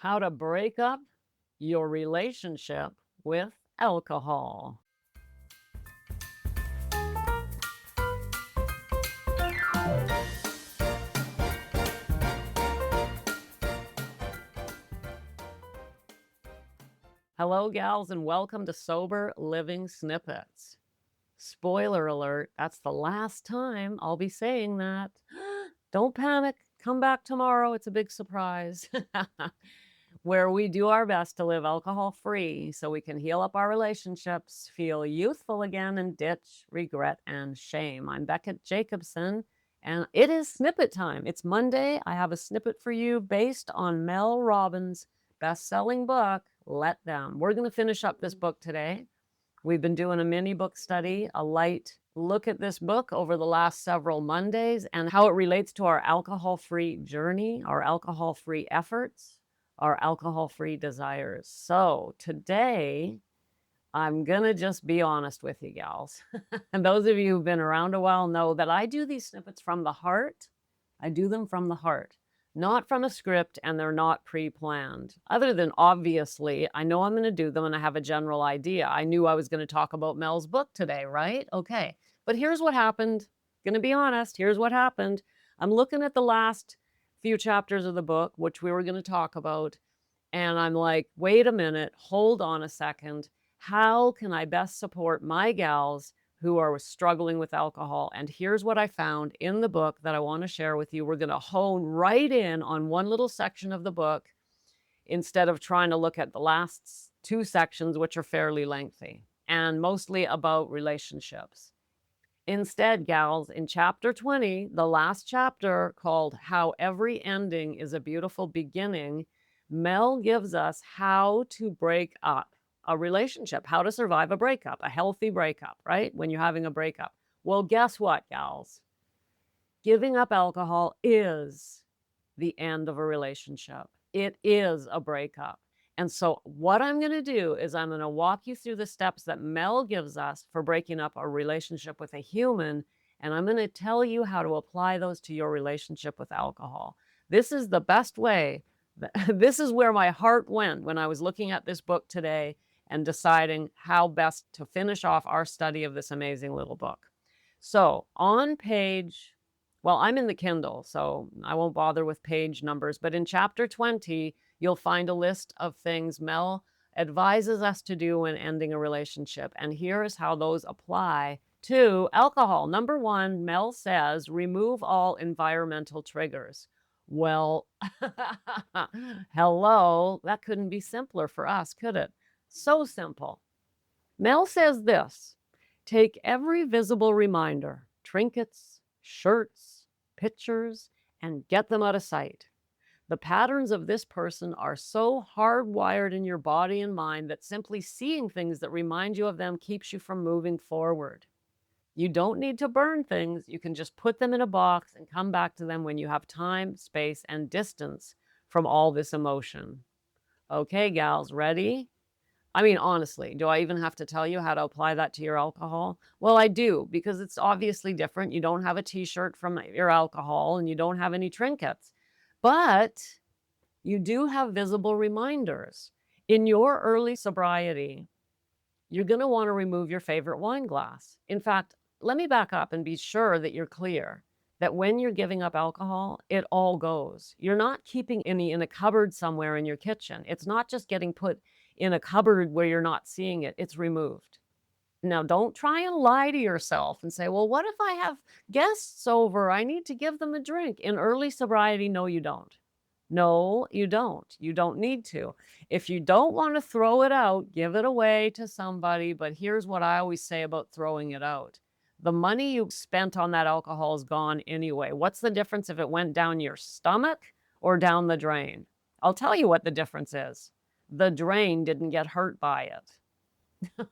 How to break up your relationship with alcohol. Hello, gals, and welcome to Sober Living Snippets. Spoiler alert, that's the last time I'll be saying that. Don't panic. Come back tomorrow. It's a big surprise. Where we do our best to live alcohol free so we can heal up our relationships, feel youthful again, and ditch regret and shame. I'm Beckett Jacobson, and it is snippet time. It's Monday. I have a snippet for you based on Mel Robbins' best-selling book, Let Them. We're going to finish up this book today. We've been doing a mini book study, a light look at this book over the last several Mondays and how it relates to our alcohol-free journey, our alcohol-free efforts, our alcohol-free desires. So today, I'm going to just be honest with you, gals. And those of you who've been around a while know that I do these snippets from the heart. I do them from the heart, not from a script, and they're not pre-planned. Other than obviously, I know I'm going to do them and I have a general idea. I knew I was going to talk about Mel's book today, right? Okay. But here's what happened. Going to be honest, here's what happened. I'm looking at the last few chapters of the book, which we were going to talk about, and I'm like, wait a minute, hold on a second. How can I best support my gals who are struggling with alcohol? And here's what I found in the book that I want to share with you. We're going to hone right in on one little section of the book instead of trying to look at the last two sections, which are fairly lengthy and mostly about relationships. Instead, gals, in chapter 20, the last chapter called How Every Ending is a Beautiful Beginning, Mel gives us how to break up a relationship, how to survive a breakup, a healthy breakup, right? When you're having a breakup. Well, guess what, gals? Giving up alcohol is the end of a relationship. It is a breakup. And so what I'm going to do is I'm going to walk you through the steps that Mel gives us for breaking up a relationship with a human. And I'm going to tell you how to apply those to your relationship with alcohol. This is the best way. This is where my heart went when I was looking at this book today and deciding how best to finish off our study of this amazing little book. So on page, well, I'm in the Kindle, so I won't bother with page numbers, but in chapter 20, you'll find a list of things Mel advises us to do when ending a relationship. And here's how those apply to alcohol. Number one, Mel says, remove all environmental triggers. Well, hello, that couldn't be simpler for us, could it? So simple. Mel says this, take every visible reminder, trinkets, shirts, pictures, and get them out of sight. The patterns of this person are so hardwired in your body and mind that simply seeing things that remind you of them keeps you from moving forward. You don't need to burn things. You can just put them in a box and come back to them when you have time, space, and distance from all this emotion. Okay, gals, ready? I mean, honestly, do I even have to tell you how to apply that to your alcohol? Well, I do, because it's obviously different. You don't have a t-shirt from your alcohol and you don't have any trinkets, but you do have visible reminders. In your early sobriety, you're going to want to remove your favorite wine glass. In fact, let me back up and be sure that you're clear that when you're giving up alcohol, it all goes. You're not keeping any in a cupboard somewhere in your kitchen. It's not just getting put in a cupboard where you're not seeing it. It's removed. Now, don't try and lie to yourself and say, well, what if I have guests over? I need to give them a drink. In early sobriety, no, you don't. No, you don't. You don't need to. If you don't want to throw it out, give it away to somebody. But here's what I always say about throwing it out. The money you spent on that alcohol is gone anyway. What's the difference if it went down your stomach or down the drain? I'll tell you what the difference is. The drain didn't get hurt by it.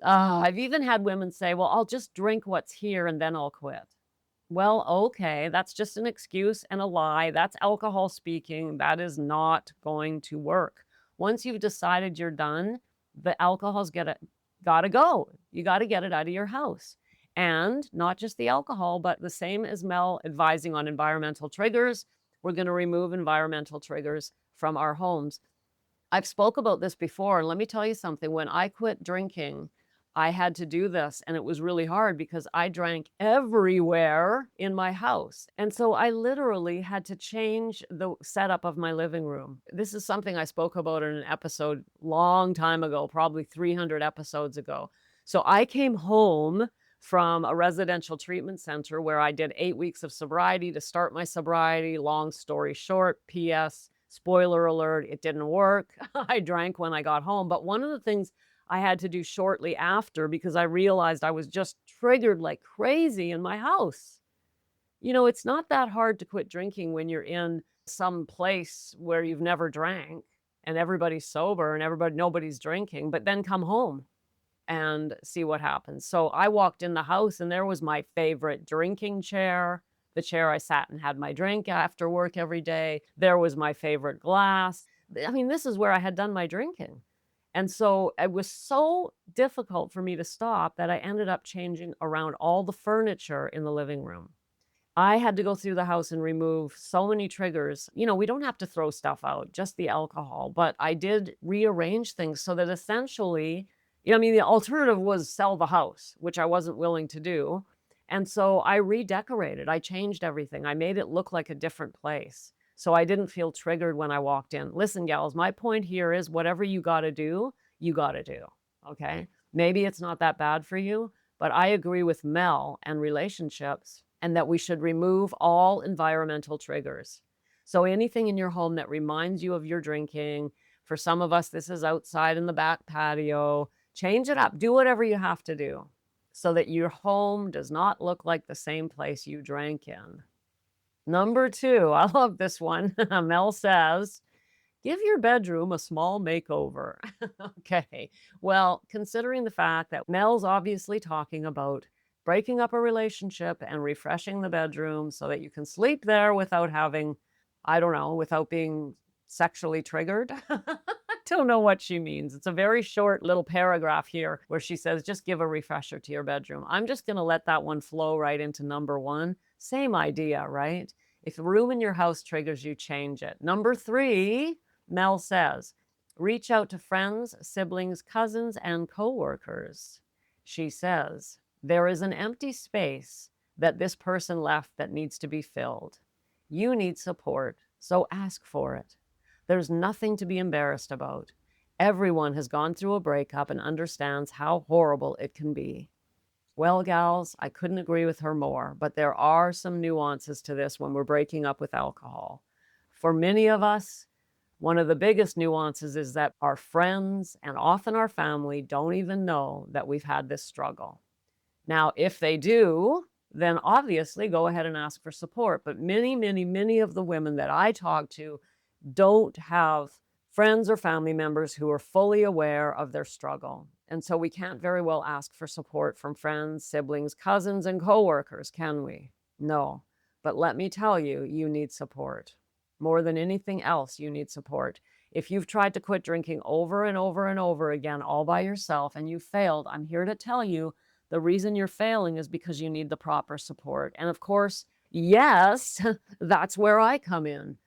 I've even had women say, well, I'll just drink what's here and then I'll quit. Well, okay, that's just an excuse and a lie. That's alcohol speaking. That is not going to work. Once you've decided you're done, the alcohol's gotta go. You gotta get it out of your house. And not just the alcohol, but the same as Mel advising on environmental triggers, We're going to remove environmental triggers from our homes. I've spoke about this before, and let me tell you something. When I quit drinking, I had to do this, and it was really hard because I drank everywhere in my house. And so I literally had to change the setup of my living room. This is something I spoke about in an episode long time ago, probably 300 episodes ago. So I came home from a residential treatment center where I did 8 weeks of sobriety to start my sobriety. Long story short, PS, spoiler alert, it didn't work. I drank when I got home. But one of the things I had to do shortly after, because I realized I was just triggered like crazy in my house. It's not that hard to quit drinking when you're in some place where you've never drank and everybody's sober and nobody's drinking, but then come home and see what happens. So I walked in the house and there was my favorite drinking chair, the chair I sat and had my drink after work every day. There was my favorite glass. I mean, this is where I had done my drinking. And so it was so difficult for me to stop that I ended up changing around all the furniture in the living room. I had to go through the house and remove so many triggers. We don't have to throw stuff out, just the alcohol, but I did rearrange things so that essentially, the alternative was sell the house, which I wasn't willing to do. And so I redecorated. I changed everything. I made it look like a different place. So I didn't feel triggered when I walked in. Listen, gals, my point here is whatever you got to do, you got to do. Okay. Maybe it's not that bad for you, but I agree with Mel and relationships and that we should remove all environmental triggers. So anything in your home that reminds you of your drinking, for some of us, this is outside in the back patio, change it up. Do whatever you have to do so that your home does not look like the same place you drank in. Number 2, I love this one. Mel says, give your bedroom a small makeover. Okay. Well, considering the fact that Mel's obviously talking about breaking up a relationship and refreshing the bedroom so that you can sleep there without having, I don't know, without being sexually triggered. I don't know what she means. It's a very short little paragraph here where she says, just give a refresher to your bedroom. I'm just going to let that one flow right into number 1. Same idea, right? If the room in your house triggers you, change it. Number 3, Mel says, reach out to friends, siblings, cousins, and coworkers. She says, there is an empty space that this person left that needs to be filled. You need support, so ask for it. There's nothing to be embarrassed about. Everyone has gone through a breakup and understands how horrible it can be. Well, gals, I couldn't agree with her more, but there are some nuances to this when we're breaking up with alcohol. For many of us, one of the biggest nuances is that our friends and often our family don't even know that we've had this struggle. Now, if they do, then obviously go ahead and ask for support. But many, many, many of the women that I talk to don't have friends or family members who are fully aware of their struggle. And so we can't very well ask for support from friends, siblings, cousins, and coworkers, can we? No. But let me tell you, you need support. More than anything else, you need support. If you've tried to quit drinking over and over and over again all by yourself and you failed, I'm here to tell you the reason you're failing is because you need the proper support. And of course, yes, that's where I come in.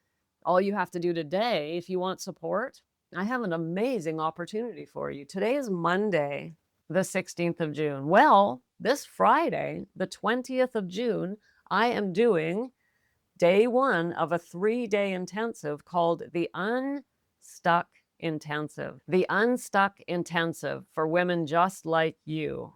All you have to do today, if you want support, I have an amazing opportunity for you. Today is Monday, the 16th of June. Well, this Friday, the 20th of June, I am doing day 1 of a 3-day intensive called the Unstuck Intensive. The Unstuck Intensive for women just like you.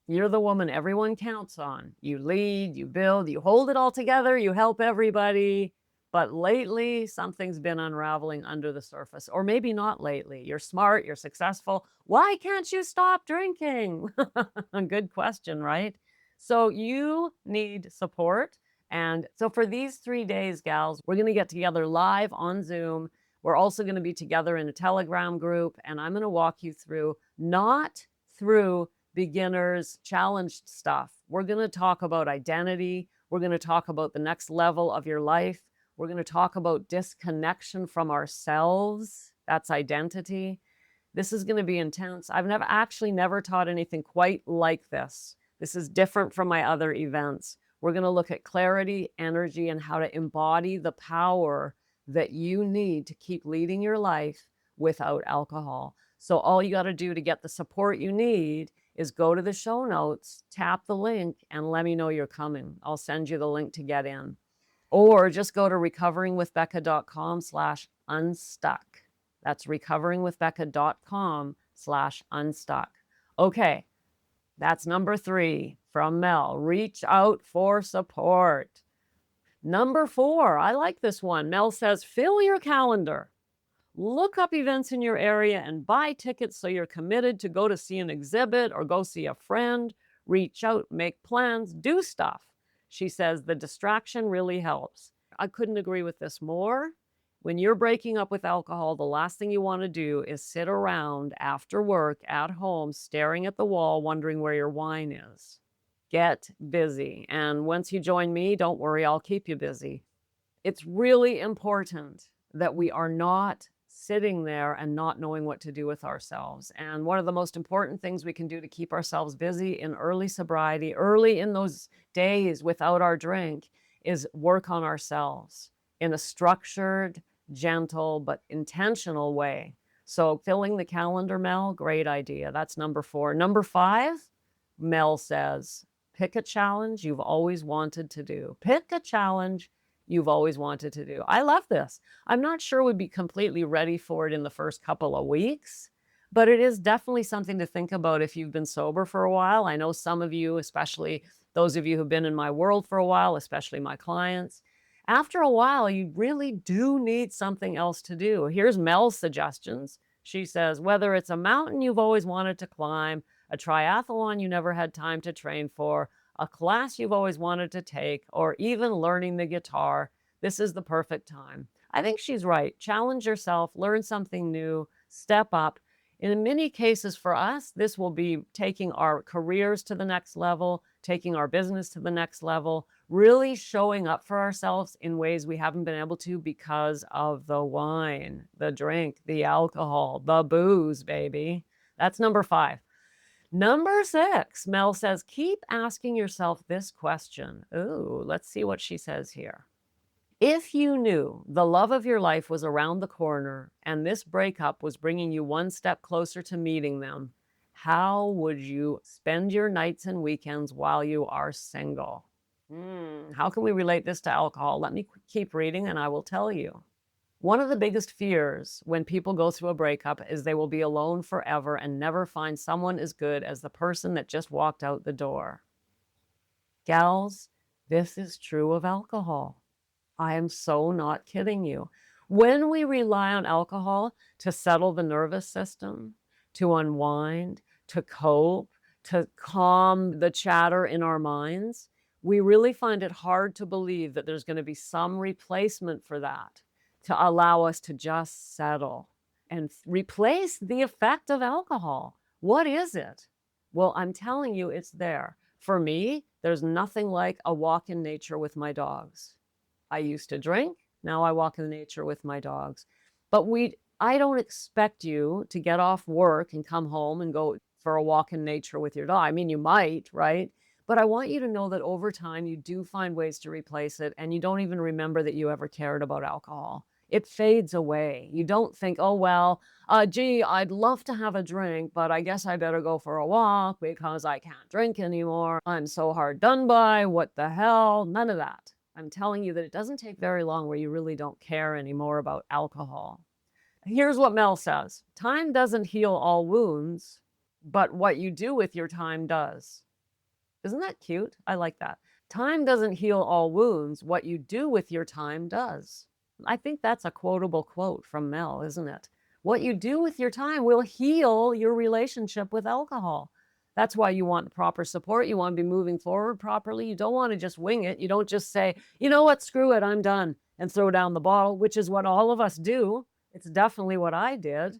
You're the woman everyone counts on. You lead, you build, you hold it all together, you help everybody. But lately, something's been unraveling under the surface, or maybe not lately. You're smart, you're successful. Why can't you stop drinking? Good question, right? So you need support. And so for these 3 days, gals, we're going to get together live on Zoom. We're also going to be together in a Telegram group, and I'm going to walk you through, not through beginners challenged stuff. We're going to talk about identity. We're going to talk about the next level of your life. We're going to talk about disconnection from ourselves. That's identity. This is going to be intense. I've never taught anything quite like this. This is different from my other events. We're going to look at clarity, energy, and how to embody the power that you need to keep leading your life without alcohol. So all you got to do to get the support you need is go to the show notes, tap the link, and let me know you're coming. I'll send you the link to get in. Or just go to recoveringwithbecca.com/unstuck. That's recoveringwithbecca.com/unstuck. Okay, that's number 3 from Mel. Reach out for support. Number 4, I like this one. Mel says, fill your calendar. Look up events in your area and buy tickets so you're committed to go to see an exhibit or go see a friend. Reach out, make plans, do stuff. She says the distraction really helps. I couldn't agree with this more. When you're breaking up with alcohol, the last thing you want to do is sit around after work at home, staring at the wall, wondering where your wine is. Get busy. And once you join me, don't worry, I'll keep you busy. It's really important that we are not sitting there and not knowing what to do with ourselves. And one of the most important things we can do to keep ourselves busy in early sobriety, early in those days without our drink, is work on ourselves in a structured, gentle, but intentional way. So filling the calendar, Mel, great idea. That's number 4. Number 5, Mel says, pick a challenge you've always wanted to do. Pick a challenge you've always wanted to do. I love this. I'm not sure we'd be completely ready for it in the first couple of weeks, but it is definitely something to think about if you've been sober for a while. I know some of you, especially those of you who've been in my world for a while, especially my clients, after a while, you really do need something else to do. Here's Mel's suggestions. She says, whether it's a mountain you've always wanted to climb, a triathlon you never had time to train for, a class you've always wanted to take, or even learning the guitar, this is the perfect time. I think she's right. Challenge yourself, learn something new, step up. In many cases for us, this will be taking our careers to the next level, taking our business to the next level, really showing up for ourselves in ways we haven't been able to because of the wine, the drink, the alcohol, the booze, baby. That's number 5. Number 6, Mel says, keep asking yourself this question. Ooh, let's see what she says here. If you knew the love of your life was around the corner and this breakup was bringing you one step closer to meeting them, how would you spend your nights and weekends while you are single? How can we relate this to alcohol? Let me keep reading and I will tell you. One of the biggest fears when people go through a breakup is they will be alone forever and never find someone as good as the person that just walked out the door. Gals, this is true of alcohol. I am so not kidding you. When we rely on alcohol to settle the nervous system, to unwind, to cope, to calm the chatter in our minds, we really find it hard to believe that there's going to be some replacement for that to allow us to just settle and replace the effect of alcohol. What is it? Well, I'm telling you, it's there. For me, there's nothing like a walk in nature with my dogs. I used to drink, now I walk in nature with my dogs. But I don't expect you to get off work and come home and go for a walk in nature with your dog. I mean, you might, right? But I want you to know that over time, you do find ways to replace it, and you don't even remember that you ever cared about alcohol. It fades away. You don't think, oh, well, gee, I'd love to have a drink, but I guess I better go for a walk because I can't drink anymore. I'm so hard done by. What the hell? None of that. I'm telling you that it doesn't take very long where you really don't care anymore about alcohol. Here's what Mel says. Time doesn't heal all wounds, but what you do with your time does. Isn't that cute? I like that. Time doesn't heal all wounds. What you do with your time does. I think that's a quotable quote from Mel, isn't it? What you do with your time will heal your relationship with alcohol. That's why you want proper support. You want to be moving forward properly. You don't want to just wing it. You don't just say, you know what, screw it, I'm done, and throw down the bottle, which is what all of us do. It's definitely what I did.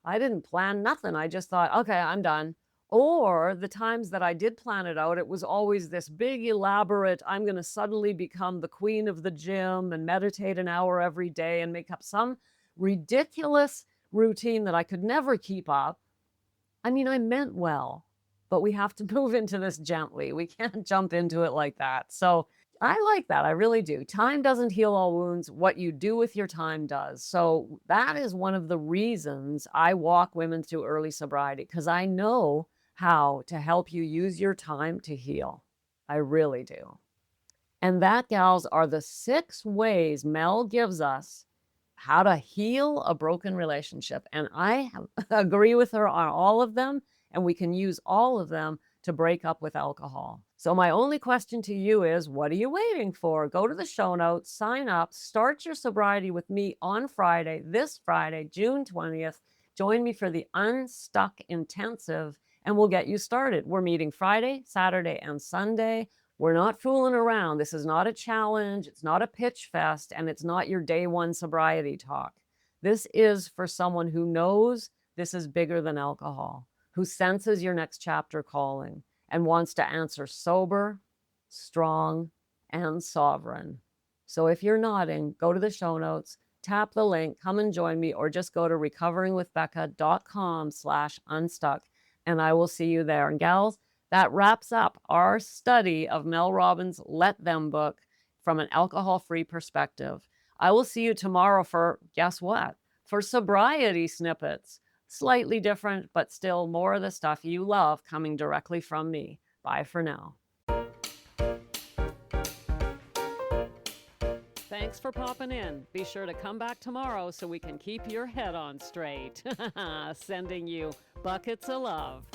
I didn't plan nothing. I just thought, okay, I'm done. Or the times that I did plan it out, it was always this big, elaborate, I'm going to suddenly become the queen of the gym and meditate an hour every day and make up some ridiculous routine that I could never keep up. I mean, I meant well. but we have to move into this gently. We can't jump into it like that. So I like that. I really do. Time doesn't heal all wounds. What you do with your time does. So that is one of the reasons I walk women through early sobriety, because I know how to help you use your time to heal. I really do. And that, gals, are the 6 ways Mel gives us how to heal a broken relationship. And I agree with her on all of them, and we can use all of them to break up with alcohol. So my only question to you is, what are you waiting for? Go to the show notes, sign up, start your sobriety with me on Friday, this Friday, June 20th. Join me for the Unstuck Intensive, and we'll get you started. We're meeting Friday, Saturday, and Sunday. We're not fooling around. This is not a challenge. It's not a pitch fest, and it's not your day one sobriety talk. This is for someone who knows this is bigger than alcohol, who senses your next chapter calling and wants to answer sober, strong, and sovereign. So if you're nodding, go to the show notes, tap the link, come and join me, or just go to recoveringwithbecca.com/unstuck, and I will see you there. And gals, that wraps up our study of Mel Robbins' Let Them book from an alcohol-free perspective. I will see you tomorrow for, guess what? For sobriety snippets. Slightly different, but still more of the stuff you love coming directly from me. Bye for now. Thanks for popping in. Be sure to come back tomorrow so we can keep your head on straight. Sending you buckets of love.